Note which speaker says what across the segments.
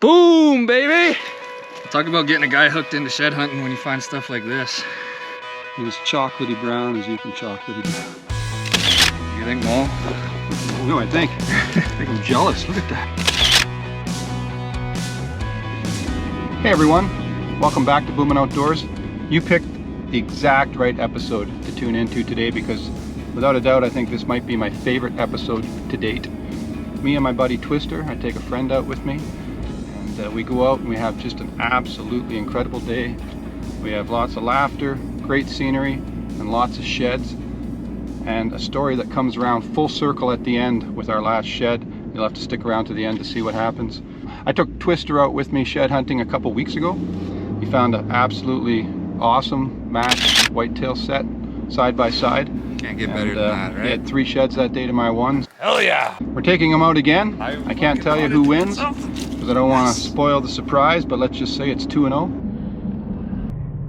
Speaker 1: Boom, baby! Talk about getting a guy hooked into shed hunting when you find stuff like this.
Speaker 2: It was chocolatey brown as you can chocolatey brown.
Speaker 1: You think, Mole?
Speaker 2: What do I think? I think I'm jealous. Look at that. Hey everyone, welcome back to Boomin' Outdoors. You picked the exact right episode to tune into today because without a doubt I think this might be my favorite episode to date. Me and my buddy Twister, I take a friend out with me, and we go out and we have just an absolutely incredible day. We have lots of laughter, great scenery, and lots of sheds, and a story that comes around full circle at the end with our last shed. You'll have to stick around to the end to see what happens. I took Twister out with me shed hunting a couple weeks ago. He found an absolutely awesome matched whitetail set side by side.
Speaker 1: Can't get better than that, right?
Speaker 2: He had 3 sheds that day to my 1.
Speaker 1: Hell yeah!
Speaker 2: We're taking him out again. I can't tell you who wins because I don't want to spoil the surprise, but let's just say it's 2-0.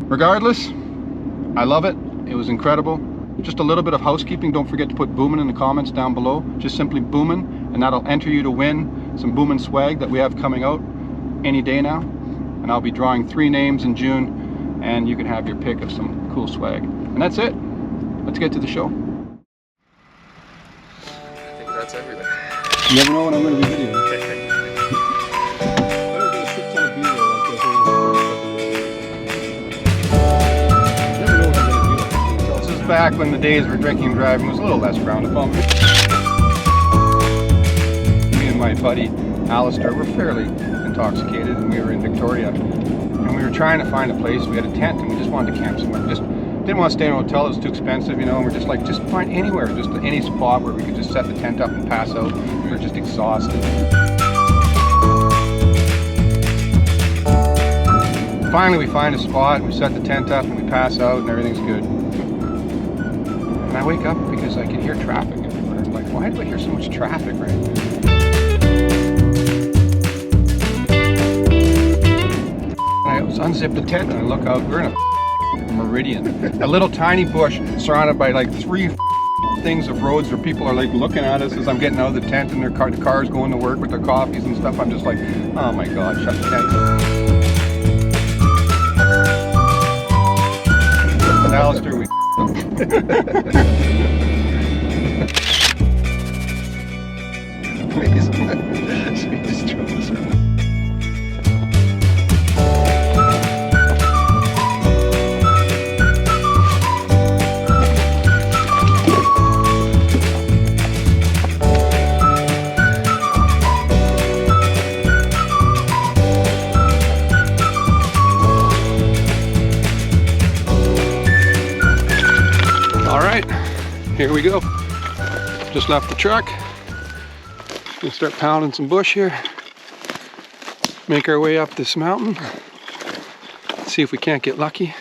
Speaker 2: Regardless, I love it. It was incredible. Just a little bit of housekeeping. Don't forget to put Boomin' in the comments down below. Just simply Boomin', and that'll enter you to win some Boomin' swag that we have coming out any day now. And I'll be drawing 3 names in June, and you can have your pick of some cool swag. And that's it. Let's get to the show.
Speaker 1: I think that's everything.
Speaker 2: You never know when I'm going to be videoing. This is back when the days were drinking and driving was a little less frowned upon. Me and my buddy Alistair were fairly intoxicated, and we were in Victoria, and we were trying to find a place. We had a tent and we just wanted to camp somewhere. Just didn't want to stay in a hotel, it was too expensive, you know, and we're just like, just find anywhere, just any spot where we could just set the tent up and pass out. We were just exhausted. Finally we find a spot and we set the tent up and we pass out and everything's good. And I wake up because I can hear traffic everywhere. I'm like, why do I hear so much traffic right now? I unzip the tent and I look out, we're in a meridian. A little tiny bush surrounded by like 3 things of roads where people are like looking at us as I'm getting out of the tent, and the cars going to work with their coffees and stuff. I'm just like, oh my god, shut the tent. And Alistair, we here we go. Just left the truck. Gonna start pounding some bush here. Make our way up this mountain. See if we can't get lucky.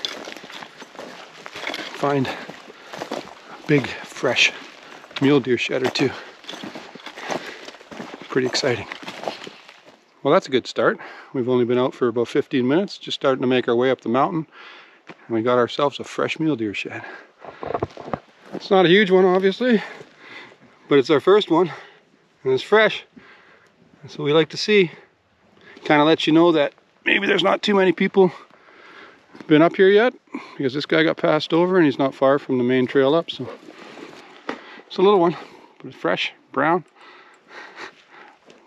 Speaker 2: Find a big, fresh mule deer shed or 2. Pretty exciting. Well, that's a good start. We've only been out for about 15 minutes, just starting to make our way up the mountain. And we got ourselves a fresh mule deer shed. It's not a huge one, obviously, but it's our first one, and it's fresh. That's what we like to see. Kind of lets you know that maybe there's not too many people been up here yet, because this guy got passed over and he's not far from the main trail up. So it's a little one, but it's fresh, brown.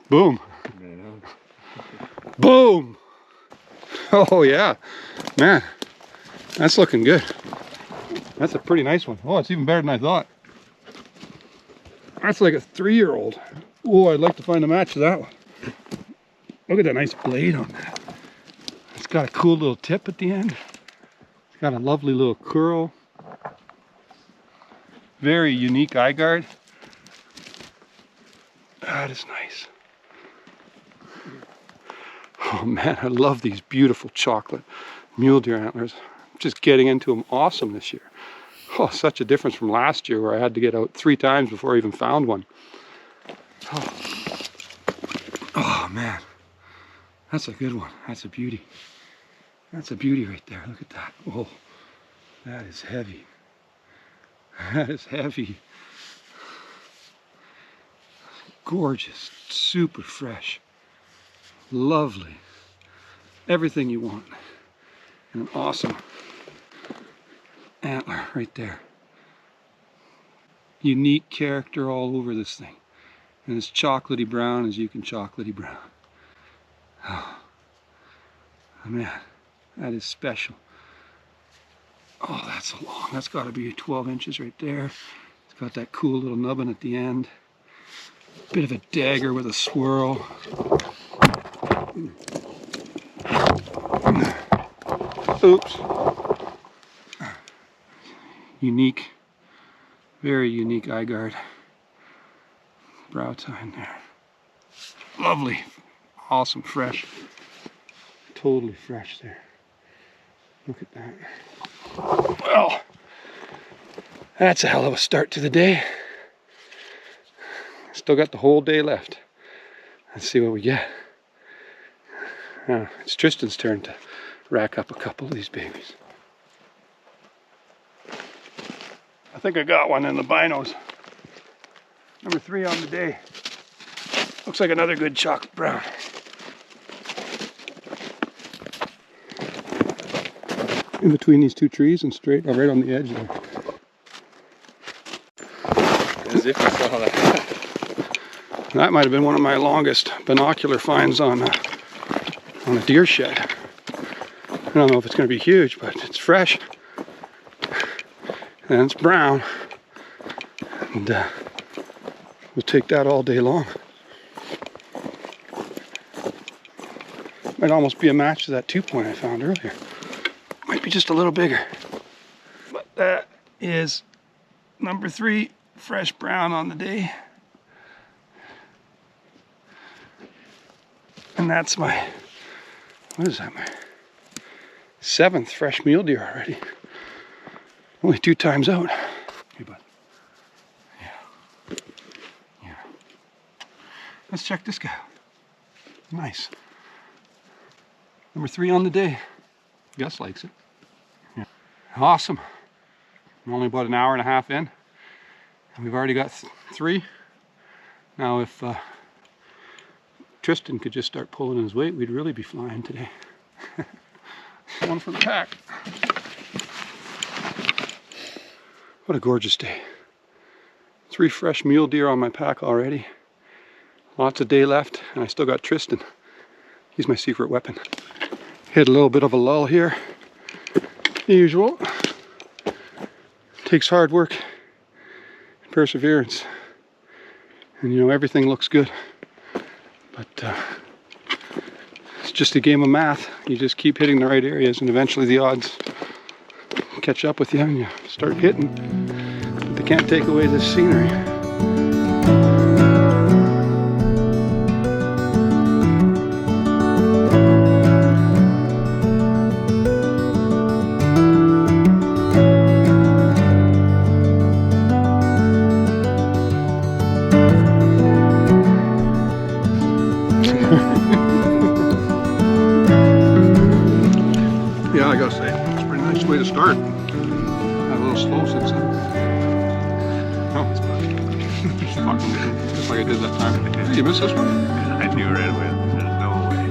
Speaker 2: Boom. Boom. Oh yeah, man, that's looking good. That's a pretty nice one. Oh, it's even better than I thought. That's like a 3-year-old. Oh, I'd like to find a match to that one. Look at that nice blade on that. It's got a cool little tip at the end. It's got a lovely little curl. Very unique eye guard. That is nice. Oh man, I love these beautiful chocolate mule deer antlers. I'm just getting into them awesome this year. Oh, such a difference from last year where I had to get out 3 times before I even found one. Oh man, that's a good one. That's a beauty. That's a beauty right there. Look at that. Oh, that is heavy. That is heavy. Gorgeous, super fresh. Lovely. Everything you want. And an awesome antler right there. Unique character all over this thing. And as chocolatey brown as you can chocolatey brown. Oh man, that is special. Oh, that's a long, that's got to be 12 inches right there. It's got that cool little nubbin at the end. Bit of a dagger with a swirl. Oops. Unique, very unique eye guard. Brow tine there. Lovely, awesome, fresh. Totally fresh there. Look at that. Well, that's a hell of a start to the day. Still got the whole day left. Let's see what we get. It's Tristan's turn to rack up a couple of these babies. I think I got one in the binos. Number 3 on the day. Looks like another good chocolate brown. In between these two trees and straight, right on the edge there.
Speaker 1: As if you saw that.
Speaker 2: That might have been one of my longest binocular finds on a deer shed. I don't know if it's going to be huge, but it's fresh. And it's brown. And we'll take that all day long. Might almost be a match to that 2-point I found earlier. Might be just a little bigger. But that is number 3, fresh brown on the day. And that's my, what is that, my 7th fresh mule deer already. Only 2 times out. Hey, bud. Yeah. Yeah. Let's check this guy out. Nice. Number 3 on the day. Gus likes it. Yeah. Awesome. I'm only about an hour and a half in. And we've already got 3. Now if Tristan could just start pulling his weight, we'd really be flying today. One for the pack. What a gorgeous day. 3 fresh mule deer on my pack already. Lots of day left, and I still got Tristan. He's my secret weapon. Hit a little bit of a lull here. Usual. Takes hard work and perseverance. And you know, everything looks good. But it's just a game of math. You just keep hitting the right areas and eventually the odds catch up with you and you start hitting. But they can't take away this scenery. Yeah, I gotta say, it's a pretty nice way to start. A little slow since then. Oh, it's fun. Just like I did that time. Hey, you missed this one?
Speaker 3: I knew right away. There's no way.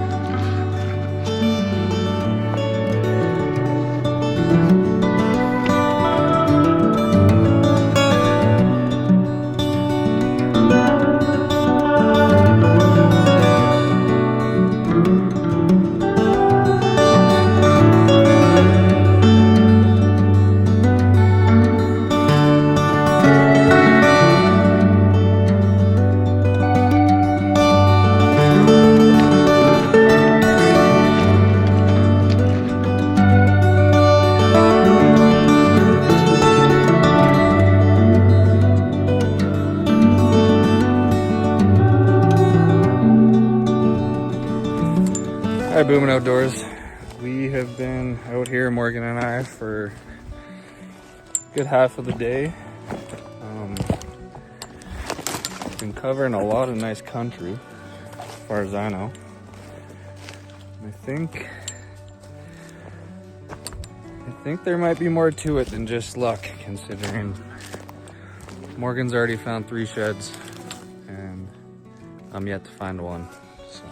Speaker 1: Hi, Boomin' Outdoors. We have been out here, Morgan and I, for a good half of the day. Been covering a lot of nice country, as far as I know. I think there might be more to it than just luck, considering Morgan's already found 3 sheds, and I'm yet to find one. So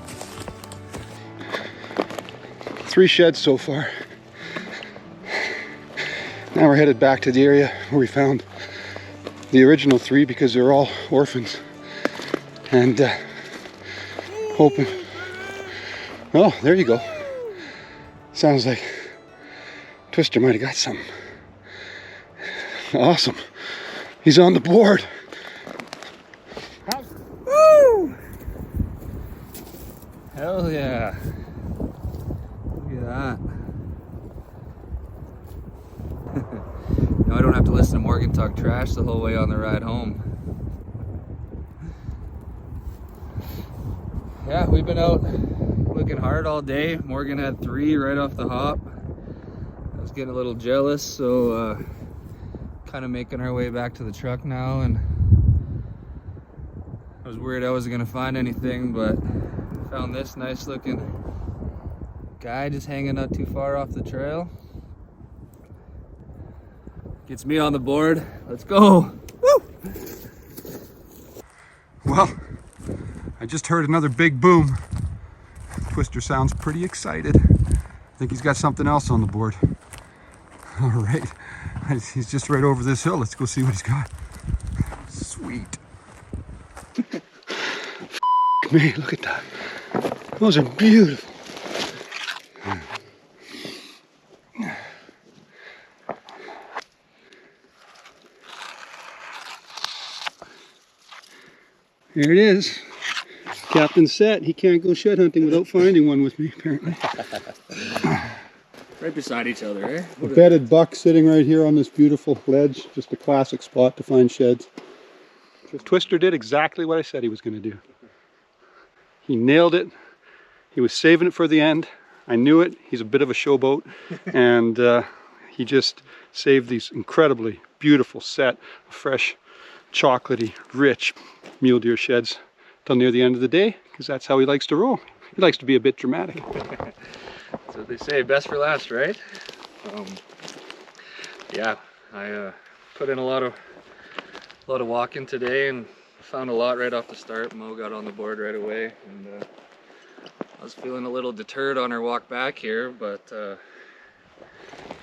Speaker 2: 3 sheds so far. Now we're headed back to the area where we found the original 3 because they're all orphans. And hoping. Oh, there you go. Sounds like Twister might have got something. Awesome. He's on the board.
Speaker 1: Woo! Hell yeah. Look at that. Now I don't have to listen to Morgan talk trash the whole way on the ride home. Yeah, we've been out looking hard all day. Morgan had 3 right off the hop. I was getting a little jealous, so kind of making our way back to the truck now, and I was worried I wasn't gonna find anything, but found this nice looking guy just hanging not too far off the trail. Gets me on the board. Let's go. Woo!
Speaker 2: Well, I just heard another big boom. Twister sounds pretty excited. I think he's got something else on the board. All right, he's just right over this hill. Let's go see what he's got. Sweet. Me, look at that. Those are beautiful. Here it is. Captain's set. He can't go shed hunting without finding one with me, apparently.
Speaker 1: Right beside each other, eh?
Speaker 2: A bedded buck sitting right here on this beautiful ledge. Just a classic spot to find sheds. Twister did exactly what I said he was going to do. He nailed it. He was saving it for the end. I knew it. He's a bit of a showboat. And he just saved these incredibly beautiful set of fresh, chocolatey, rich mule deer sheds till near the end of the day, because that's how he likes to roll. He likes to be a bit dramatic.
Speaker 1: So they say best for last, right? Yeah, I put in a lot of walking today and found a lot right off the start. Mo got on the board right away, and I was feeling a little deterred on our walk back here, but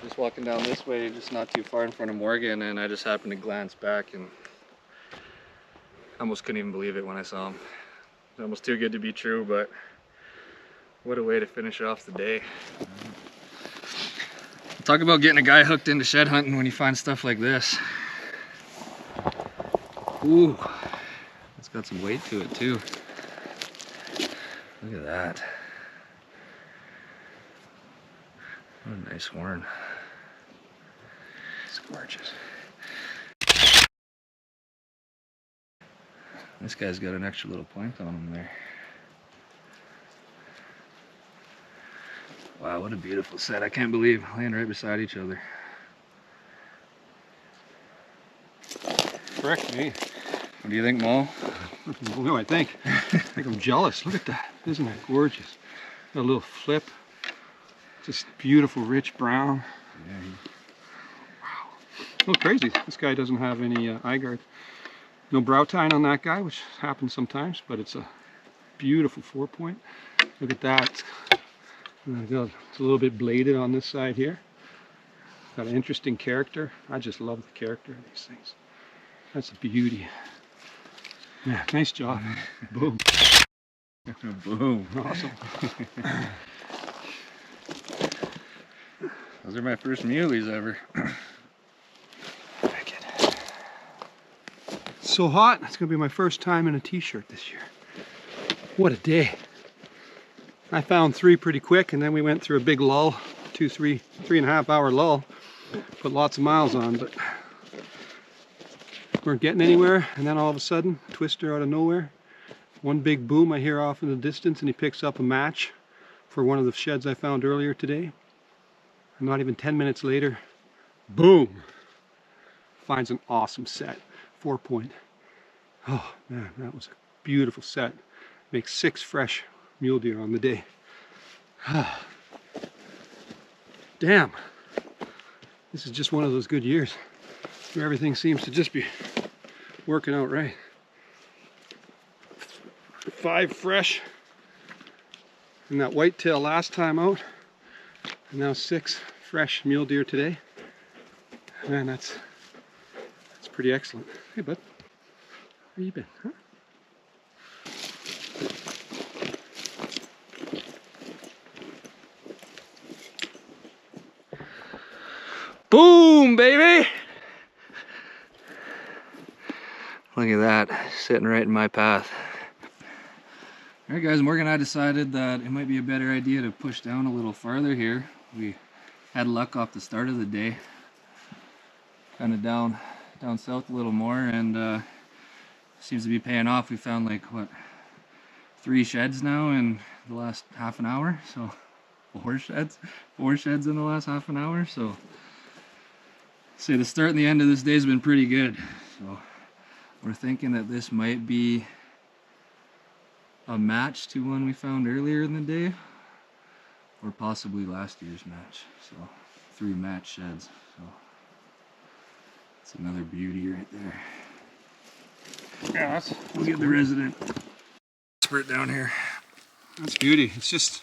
Speaker 1: just walking down this way, just not too far in front of Morgan, and I just happened to glance back and I almost couldn't even believe it when I saw him. It's almost too good to be true, but what a way to finish off the day. Talk about getting a guy hooked into shed hunting when you find stuff like this. Ooh, it's got some weight to it too. Look at that. What a nice horn. It's gorgeous. This guy's got an extra little point on him there. Wow, what a beautiful set. I can't believe laying right beside each other.
Speaker 2: Correct me.
Speaker 1: What do you think, Mo?
Speaker 2: What do I think? I think I'm jealous. Look at that. Isn't that gorgeous? Got a little flip. Just beautiful, rich brown.
Speaker 1: Yeah.
Speaker 2: Wow. A little crazy. This guy doesn't have any eye guard. No brow tine on that guy, which happens sometimes, but it's a beautiful 4-point. Look at that. It's a little bit bladed on this side here. Got an interesting character. I just love the character of these things. That's a beauty. Yeah, nice job. Boom.
Speaker 1: Boom.
Speaker 2: Awesome.
Speaker 1: Those are my first muleys ever.
Speaker 2: It's so hot. It's going to be my first time in a t-shirt this year. What a day. I found 3 pretty quick, and then we went through a big lull, 3.5 hour lull. Put lots of miles on, but weren't getting anywhere. And then all of a sudden, Twister out of nowhere. One big boom I hear off in the distance, and he picks up a match for one of the sheds I found earlier today. And not even 10 minutes later, boom! Finds an awesome set, 4-point. Oh man, that was a beautiful set. Makes 6 fresh mule deer on the day. Damn, this is just one of those good years where everything seems to just be working out right. 5 fresh, and that whitetail last time out And now 6 fresh mule deer today. Man, that's pretty excellent. Hey bud, where you been, huh?
Speaker 1: Boom, baby! Look at that, sitting right in my path. Alright guys, Morgan and I decided that it might be a better idea to push down a little farther here. We had luck off the start of the day. Kind of down south a little more, and seems to be paying off. We found like, what, 3 sheds now in the last half an hour, so 4 sheds in the last half an hour. So say the start and the end of this day has been pretty good. So we're thinking that this might be a match to one we found earlier in the day, or possibly last year's match. So 3 match sheds. So it's another beauty right there.
Speaker 2: Yeah,
Speaker 1: We'll get the resident expert down here.
Speaker 2: that's beauty. It's just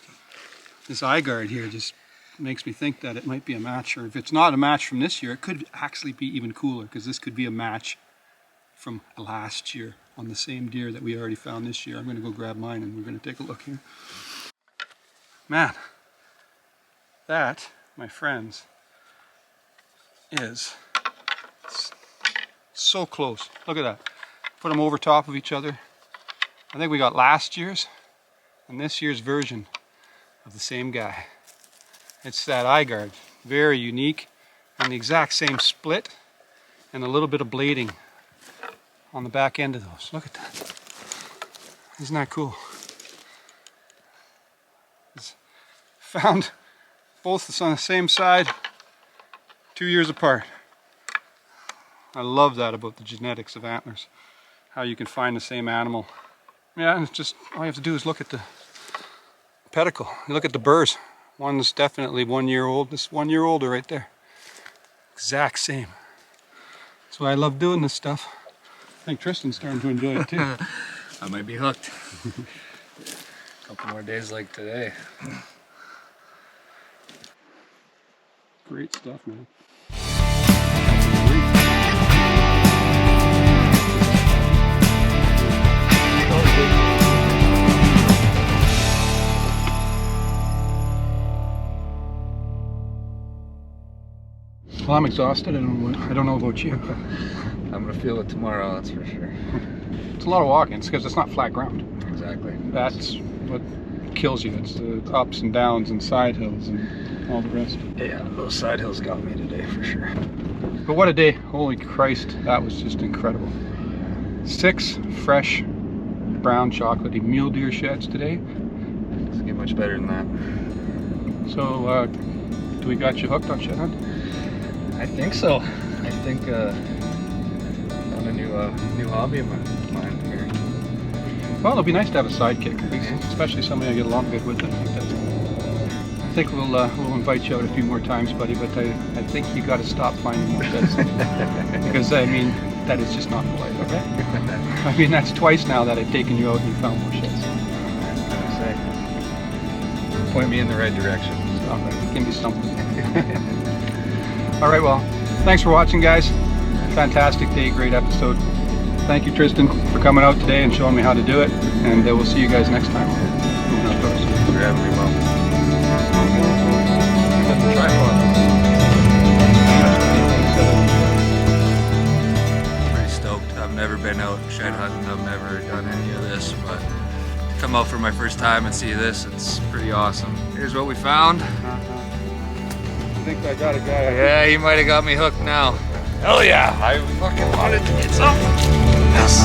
Speaker 2: this eye guard here just makes me think that it might be a match, or if it's not a match from this year, it could actually be even cooler, because this could be a match from last year on the same deer that we already found this year. I'm going to go grab mine and we're going to take a look here. Man, that, my friends, is so close. Look at that. Put them over top of each other. I think we got last year's and this year's version of the same guy. It's that eye guard, very unique, and the exact same split and a little bit of blading on the back end of those. Look at that. Isn't that cool? It's found both on the same side, 2 years apart. I love that about the genetics of antlers. How you can find the same animal. Yeah, and it's just, all you have to do is look at the pedicle. You look at the burrs. One's definitely 1 year old. This 1 year older right there. Exact same. That's why I love doing this stuff. I think Tristan's starting to enjoy it too.
Speaker 1: I might be hooked. A couple more days like today.
Speaker 2: Great stuff, man. Well, I'm exhausted. I don't know about you.
Speaker 1: I'm gonna feel it tomorrow, that's for sure.
Speaker 2: It's a lot of walking. It's because it's not flat ground.
Speaker 1: Exactly.
Speaker 2: That's what kills you. It's the ups and downs and side hills and all the rest.
Speaker 1: Yeah, those side hills got me today for sure.
Speaker 2: But what a day. Holy Christ, that was just incredible. 6 fresh brown chocolatey mule deer sheds today.
Speaker 1: Doesn't get much better than that.
Speaker 2: So, do we got you hooked on shed hunt?
Speaker 1: I think so. I think found a new hobby of mine here.
Speaker 2: Well, it'll be nice to have a sidekick, especially somebody I get along good with. I think we'll invite you out a few more times, buddy, but I think you got to stop finding more sheds. Because, I mean, that is just not polite, okay? I mean, that's twice now that I've taken you out and you found more sheds.
Speaker 1: Point me in the right direction.
Speaker 2: All right, give me something. All right, well, thanks for watching, guys. Fantastic day, great episode. Thank you, Tristan, for coming out today and showing me how to do it. And we'll see you guys next time. Moving Outdoors.
Speaker 1: Thanks for having me, Mom. Pretty stoked. I've never been out shed hunting. I've never done any of this, but to come out for my first time and see this, it's pretty awesome. Here's what we found.
Speaker 2: I think I got a guy.
Speaker 1: Yeah, you might have got me hooked now. Hell yeah! I fucking wanted to get some. Yes.